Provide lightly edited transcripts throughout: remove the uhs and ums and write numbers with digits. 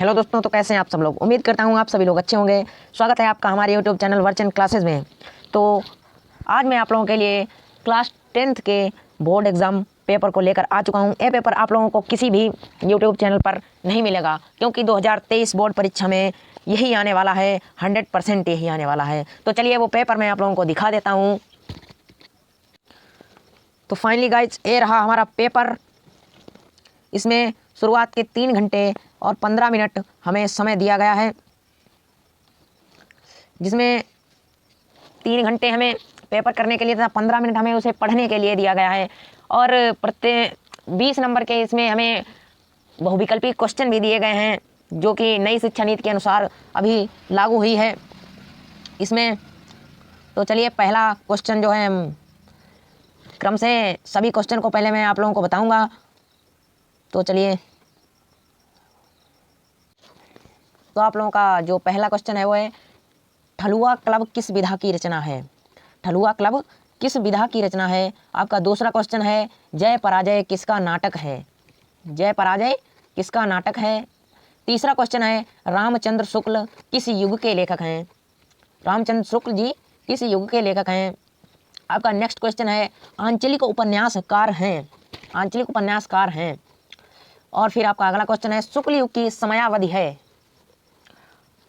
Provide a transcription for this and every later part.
Hello दोस्तों, तो कैसे हैं आप सब लोग। उम्मीद करता हूँ आप सभी लोग अच्छे होंगे। स्वागत है आपका हमारे यूट्यूब चैनल वर्चन क्लासेस में। तो आज मैं आप लोगों के लिए क्लास 10th के बोर्ड एग्ज़ाम पेपर को लेकर आ चुका हूँ। ये पेपर आप लोगों को किसी भी यूट्यूब चैनल पर नहीं मिलेगा, क्योंकि 2023 बोर्ड परीक्षा में यही आने वाला है, 100% यही आने वाला है। तो चलिए वो पेपर मैं आप लोगों को दिखा देता हूँ। तो फाइनली गाइज, ये रहा हमारा पेपर। इसमें शुरुआत के 3 घंटे और 15 मिनट हमें समय दिया गया है, जिसमें 3 घंटे हमें पेपर करने के लिए तथा 15 मिनट हमें उसे पढ़ने के लिए दिया गया है। और प्रत्येक 20 नंबर के इसमें हमें बहुविकल्पी क्वेश्चन भी दिए गए हैं, जो कि नई शिक्षा नीति के अनुसार अभी लागू हुई है इसमें। तो चलिए पहला क्वेश्चन जो है, क्रम से सभी क्वेश्चन को पहले मैं आप लोगों को बताऊंगा। तो चलिए, तो आप लोगों का जो पहला क्वेश्चन है वो है, ठलुआ क्लब किस विधा की रचना है। ठलुआ क्लब किस विधा की रचना है। आपका दूसरा क्वेश्चन है, जय पराजय किसका नाटक है। जय पराजय किसका नाटक है। तीसरा क्वेश्चन है, रामचंद्र शुक्ल किस युग के लेखक हैं। रामचंद्र शुक्ल जी किस युग के लेखक हैं। आपका नेक्स्ट क्वेश्चन है, आंचलिक उपन्यासकार हैं। आंचलिक उपन्यासकार हैं। और फिर आपका अगला क्वेश्चन है, शुक्ल युग की समयावधि है।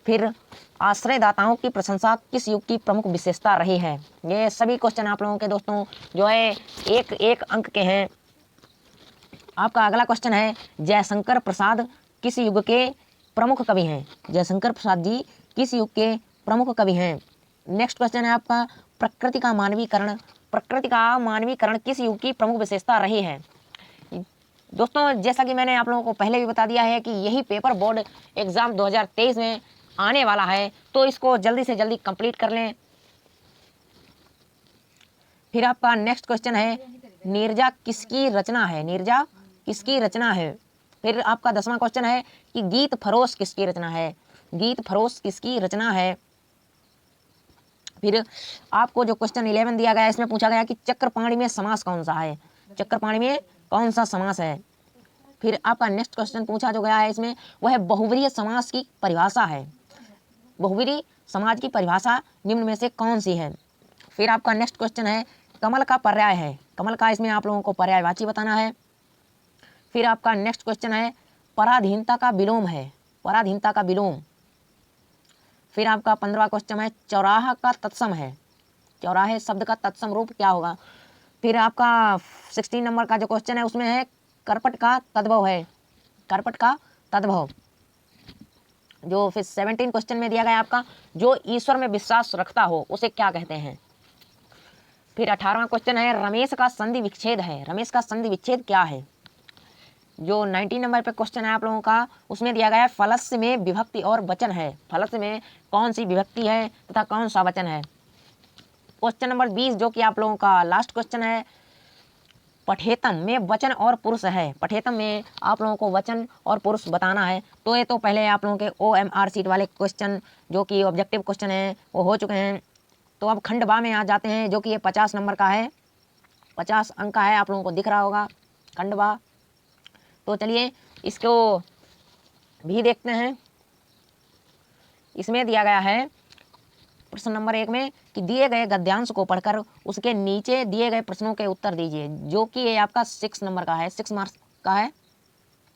फिर आश्रयदाताओं की प्रशंसा किस युग की प्रमुख विशेषता रही है। ये सभी क्वेश्चन आप लोगों के दोस्तों जो है एक एक अंक के हैं। आपका अगला क्वेश्चन है, जयशंकर प्रसाद किस युग के प्रमुख कवि हैं। जयशंकर प्रसाद जी किस युग के प्रमुख कवि हैं। नेक्स्ट क्वेश्चन है आपका, प्रकृति का मानवीकरण। प्रकृति का मानवीकरण किस युग की प्रमुख विशेषता रही है। दोस्तों, जैसा कि मैंने आप लोगों को पहले भी बता दिया है कि यही पेपर बोर्ड एग्ज़ाम 2023 में आने वाला है, तो इसको जल्दी से जल्दी कंप्लीट कर लें। फिर आपका नेक्स्ट क्वेश्चन है, नीरजा किसकी रचना है। नीरजा किसकी रचना है। फिर आपका 10वां क्वेश्चन है कि गीत फरोश किसकी रचना है। गीत फरोश किसकी रचना है। फिर आपको जो क्वेश्चन 11 दिया गया है, इसमें पूछा गया कि चक्रपाणी में समास कौन सा है। चक्रपाणी में कौन सा समास है। फिर आपका नेक्स्ट क्वेश्चन पूछा जो गया है इसमें, वह बहुव्रीहि समास की परिभाषा है। बहुव्रीहि समाज की परिभाषा निम्न में से कौन सी है। फिर आपका नेक्स्ट क्वेश्चन है, कमल का पर्याय है। कमल का इसमें आप लोगों को पर्यायवाची बताना है। फिर आपका नेक्स्ट क्वेश्चन है, पराधीनता का विलोम है। पराधीनता का विलोम। फिर आपका 15वां क्वेश्चन है, चौराहा का तत्सम है। चौराहे शब्द का तत्सम रूप क्या होगा। फिर आपका 16 नंबर का जो क्वेश्चन है उसमें है, करपट का तद्भव है। करपट का तद्भव। जो फिर 17 क्वेश्चन में दिया गया आपका, जो ईश्वर में विश्वास रखता हो उसे क्या कहते हैं। फिर 18वां क्वेश्चन है, रमेश का संधि विच्छेद है। रमेश का संधि विच्छेद क्या है। जो 19 नंबर पे क्वेश्चन है आप लोगों का, उसमें दिया गया है, फलस्य में विभक्ति और वचन है। फलस्य में कौन सी विभक्ति है तथा कौन सा वचन है। क्वेश्चन नंबर 20 जो कि आप लोगों का लास्ट क्वेश्चन है, पठेतम में वचन और पुरुष है। पठेतम में आप लोगों को वचन और पुरुष बताना है। तो ये तो पहले आप लोगों के OMR सीट वाले क्वेश्चन जो कि ऑब्जेक्टिव क्वेश्चन है वो हो चुके हैं। तो अब खंड बा में आ जाते हैं, जो कि ये 50 नंबर का है। 50 अंक का है, आप लोगों को दिख रहा होगा खंड बा। तो चलिए इसको भी देखते हैं। इसमें दिया गया है प्रश्न नंबर 1 में कि दिए गए गद्यांश को पढ़कर उसके नीचे दिए गए प्रश्नों के उत्तर दीजिए, जो कि ये आपका 6 नंबर का है, 6 मार्क्स का है।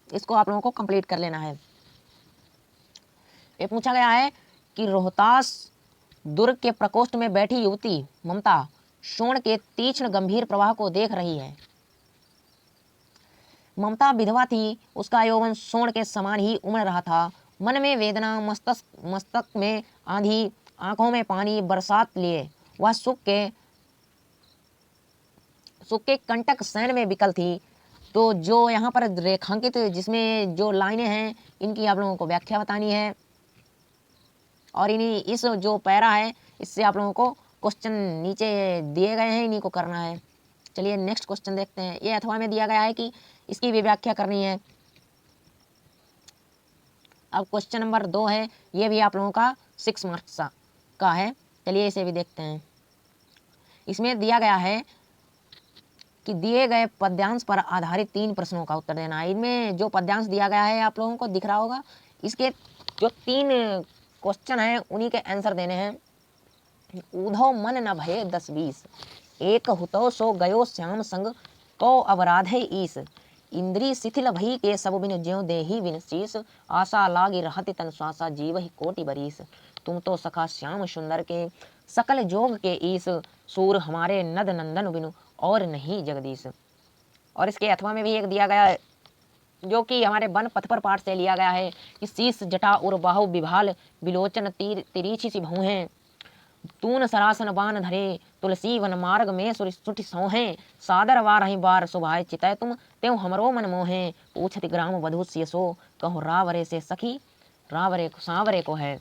इसको आप लोगों को कंप्लीट कर लेना है। ये पूछा गया है कि रोहतास दुर्ग के प्रकोष्ठ में बैठी युवती ममता शोण के तीक्ष्ण गंभीर प्रवाह को देख रही है। ममता विधवा थी, उसका यौवन शोण के समान ही उमड़ रहा था। मन में वेदना, मस्तक में आंधी, आंखों में पानी बरसात लिए वह सुख के कंटक शयन में विकल थी। तो जो यहाँ पर रेखांकित जिसमें जो लाइनें हैं, इनकी आप लोगों को व्याख्या बतानी है। और इन्हीं इस जो पैरा है, इससे आप लोगों को क्वेश्चन नीचे दिए गए हैं, इन्हीं को करना है। चलिए नेक्स्ट क्वेश्चन देखते हैं। ये अथवा में दिया गया है कि इसकी भी व्याख्या करनी है। अब क्वेश्चन नंबर 2 है, ये भी आप लोगों का 6 मार्क्स का है। चलिए इसे भी देखते हैं। इसमें दिया गया है कि दिए गए पद्यांश पर आधारित 3 प्रश्नों का उत्तर देना है। इनमें जो पद्यांश दिया गया है आप लोगों को दिख रहा होगा, इसके जो 3 क्वेश्चन हैं उन्हीं के आंसर देने हैं। ऊधव मन न भये 10-20, एक हुतो सो गयो श्याम संग, को अवराधे ईस, इंद्री शिथिल भई के सब बिन ज्यों देही बिन शीस, आशा लागी रहति तन श्वासा जीव ही कोटि बरीस, तुम तो सखा श्याम सुंदर के सकल जोग के ईस, सूर हमारे नद नंदन बिनु और नहीं जगदीश। और इसके अथवा में भी एक दिया गया है जो कि हमारे वन पथ पर पाठ से लिया गया है कि शीस जटा उर बाहु विभाल, बिलोचन तीर तिरीछी सी भौहें, तून सरासन बान धरे, तुलसी वन मार्ग में सुटि सौहें, सादर वार ही बार सुभाए चितय तुम, त्यों हमरो मन मोहे, पूछति ग्राम वधु सियसो, कहूँ रावरे से सखी रावरे सांवरे को है।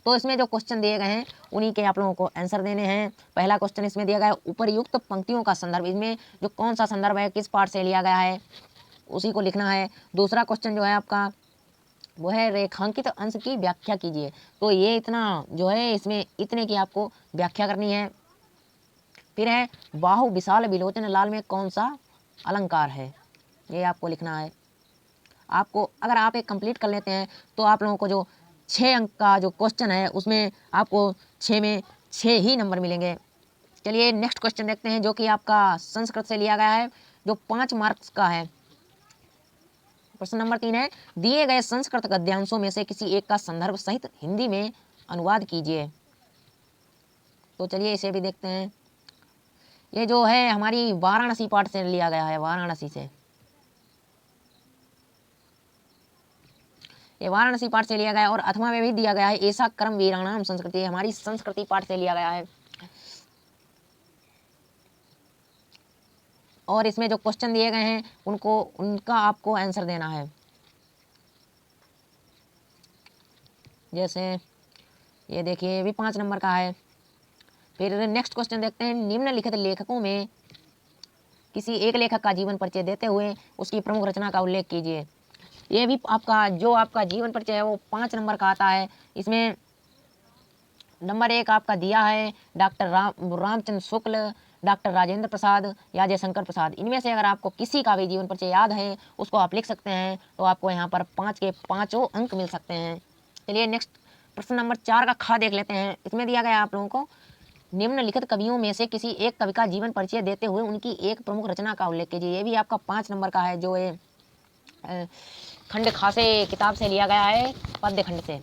तो इसमें जो क्वेश्चन दिए गए हैं उन्हीं के आप लोगों को आंसर देने हैं। पहला क्वेश्चन इसमें दिया गया है उपर्युक्त पंक्तियों का संदर्भ, इसमें जो कौन सा संदर्भ है, किस पाठ से लिया गया है, उसी को लिखना है। दूसरा क्वेश्चन जो है आपका वो है रेखांकित अंश की व्याख्या कीजिए। तो ये इतना जो है इसमें इतने की आपको व्याख्या करनी है। फिर है बाहु विशाल विलोचन लाल में कौन सा अलंकार है, ये आपको लिखना है। आपको अगर आप एक कंप्लीट कर लेते हैं तो आप लोगों को जो 6 अंक का जो क्वेश्चन है उसमें आपको 6 में 6 ही नंबर मिलेंगे। चलिए नेक्स्ट क्वेश्चन देखते हैं जो कि आपका संस्कृत से लिया गया है, जो 5 मार्क्स का है। प्रश्न नंबर 3 है दिए गए संस्कृत गद्यांशों में से किसी एक का संदर्भ सहित हिंदी में अनुवाद कीजिए। तो चलिए इसे भी देखते हैं। ये जो है हमारी वाराणसी पाठ से लिया गया है, वाराणसी से, ये वाराणसी पाठ से लिया गया है। और अथवा में भी दिया गया है ऐसा कर्म वीराणाम संस्कृति, हमारी संस्कृति पाठ से लिया गया है। और इसमें जो क्वेश्चन दिए गए हैं उनका आपको आंसर देना है। जैसे ये देखिए ये भी 5 नंबर का है। फिर नेक्स्ट क्वेश्चन देखते हैं निम्नलिखित लेखकों में किसी एक लेखक का जीवन परिचय देते हुए उसकी प्रमुख रचना का उल्लेख कीजिए। ये भी आपका जो आपका जीवन परिचय है वो 5 नंबर का आता है। इसमें नंबर 1 आपका दिया है डॉक्टर रामचंद्र शुक्ल, डॉक्टर राजेंद्र प्रसाद या जयशंकर प्रसाद। इनमें से अगर आपको किसी का भी जीवन परिचय याद है उसको आप लिख सकते हैं, तो आपको यहाँ पर 5 के 5 अंक मिल सकते हैं। चलिए नेक्स्ट प्रश्न नंबर 4 का खा देख लेते हैं। इसमें दिया गया आप लोगों को निम्नलिखित कवियों में से किसी एक कवि का जीवन परिचय देते हुए उनकी एक प्रमुख रचना का उल्लेख कीजिए। ये भी आपका 5 नंबर का है, जो ये खंड खासे किताब से लिया गया है, पद्य खंड से।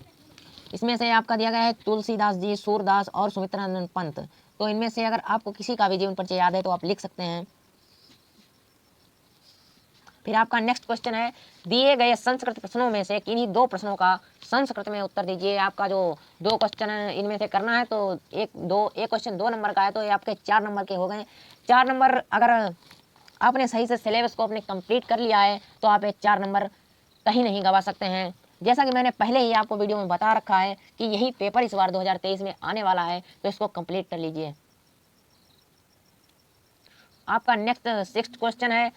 इसमें से आपका दिया गया है तुलसीदास जी, सूरदास और सुमित्रानंद पंत। तो इनमें से अगर आपको किसी का भी जीवन परिचय याद है तो आप लिख सकते हैं। फिर आपका नेक्स्ट क्वेश्चन है दिए गए संस्कृत प्रश्नों में से किन्हीं 2 प्रश्नों का संस्कृत में उत्तर दीजिए। आपका जो 2 क्वेश्चन है इनमें से करना है, तो एक क्वेश्चन 2 नंबर का है, तो ये आपके 4 नंबर के हो गए। 4 नंबर अगर आपने सही से सिलेबस को अपने कंप्लीट कर लिया है तो आप ये 4 नंबर कहीं नहीं गवा सकते हैं। जैसा कि मैंने पहले ही आपको वीडियो में बता रखा है कि यही पेपर इस बार 2023 में आने वाला है, तो इसको कंप्लीट कर लीजिए। आपका नेक्स्ट 6th क्वेश्चन है,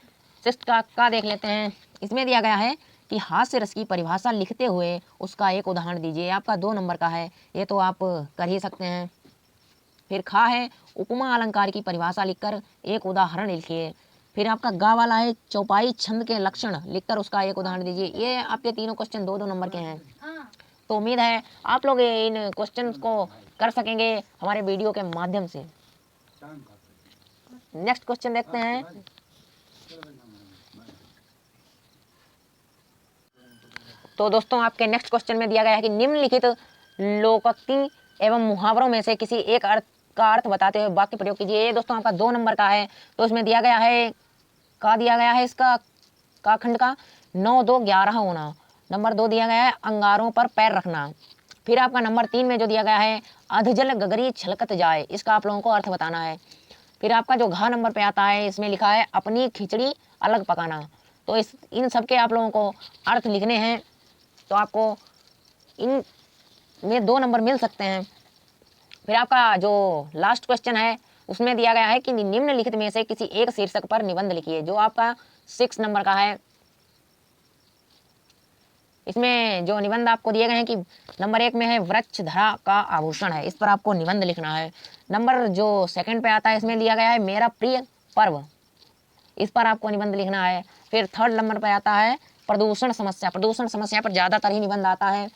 6th का देख लेते हैं। इसमें दिया गया है कि हास्य रस की परिभाषा लिखते हुए उसका एक उदाहरण दीजिए। आपका 2 नंबर का है, ये तो आप कर ही सकते हैं। फिर खा है उपमा अलंकार की परिभाषा लिखकर एक उदाहरण लिखिए। फिर आपका गा वाला है चौपाई छंद के लक्षण लिखकर उसका एक उदाहरण दीजिए। ये आपके तीनों क्वेश्चन 2-2 नंबर के हैं। तो उम्मीद है आप लोग इन क्वेश्चन को कर सकेंगे हमारे वीडियो के माध्यम से। नेक्स्ट क्वेश्चन देखते हैं। तो दोस्तों आपके नेक्स्ट क्वेश्चन में दिया गया है कि निम्नलिखित लोकोक्ति एवं मुहावरों में से किसी एक अर्थ का अर्थ बताते हुए वाक्य प्रयोग कीजिए। ये दोस्तों आपका 2 नंबर का है। तो इसमें दिया गया है इसका का खंड का 9 2 11 होना। नंबर 2 दिया गया है अंगारों पर पैर रखना। फिर आपका नंबर 3 में जो दिया गया है अधजल गगरी छलकत जाए, इसका आप लोगों को अर्थ बताना है। फिर आपका जो घ नंबर पे आता है इसमें लिखा है अपनी खिचड़ी अलग पकाना। तो इन सब के आप लोगों को अर्थ लिखने हैं, तो आपको इन में 2 नंबर मिल सकते हैं। फिर आपका जो लास्ट क्वेश्चन है उसमें दिया गया है कि निम्नलिखित में से किसी एक शीर्षक पर निबंध लिखिए, जो आपका 6 नंबर का है। इसमें जो निबंध आपको दिए गए हैं कि नंबर 1 में है वृक्ष धरा का आभूषण है, इस पर आपको निबंध लिखना है। नंबर जो 2nd पे आता है इसमें दिया गया है मेरा प्रिय पर्व, इस पर आपको निबंध लिखना है। फिर 3rd नंबर पर आता है प्रदूषण समस्या पर ज़्यादातर ही निबंध आता है,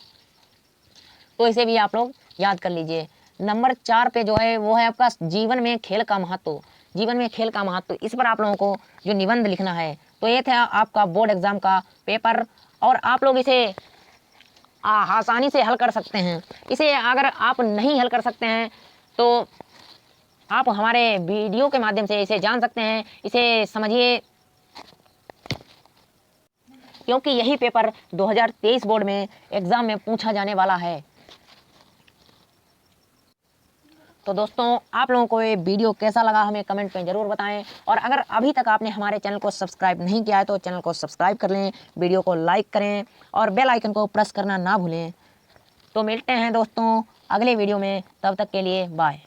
तो इसे भी आप लोग याद कर लीजिए। नंबर 4 पे जो है वो है आपका जीवन में खेल का महत्व। इस पर आप लोगों को जो निबंध लिखना है, तो ये था आपका बोर्ड एग्जाम का पेपर, और आप लोग इसे आसानी से हल कर सकते हैं। इसे अगर आप नहीं हल कर सकते हैं तो आप हमारे वीडियो के माध्यम से इसे जान सकते हैं, इसे समझिए, क्योंकि यही पेपर 2023 बोर्ड में एग्जाम में पूछा जाने वाला है। तो दोस्तों, आप लोगों को ये वीडियो कैसा लगा हमें कमेंट में ज़रूर बताएं, और अगर अभी तक आपने हमारे चैनल को सब्सक्राइब नहीं किया है तो चैनल को सब्सक्राइब कर लें, वीडियो को लाइक करें और बेल आइकन को प्रेस करना ना भूलें। तो मिलते हैं दोस्तों अगले वीडियो में, तब तक के लिए बाय।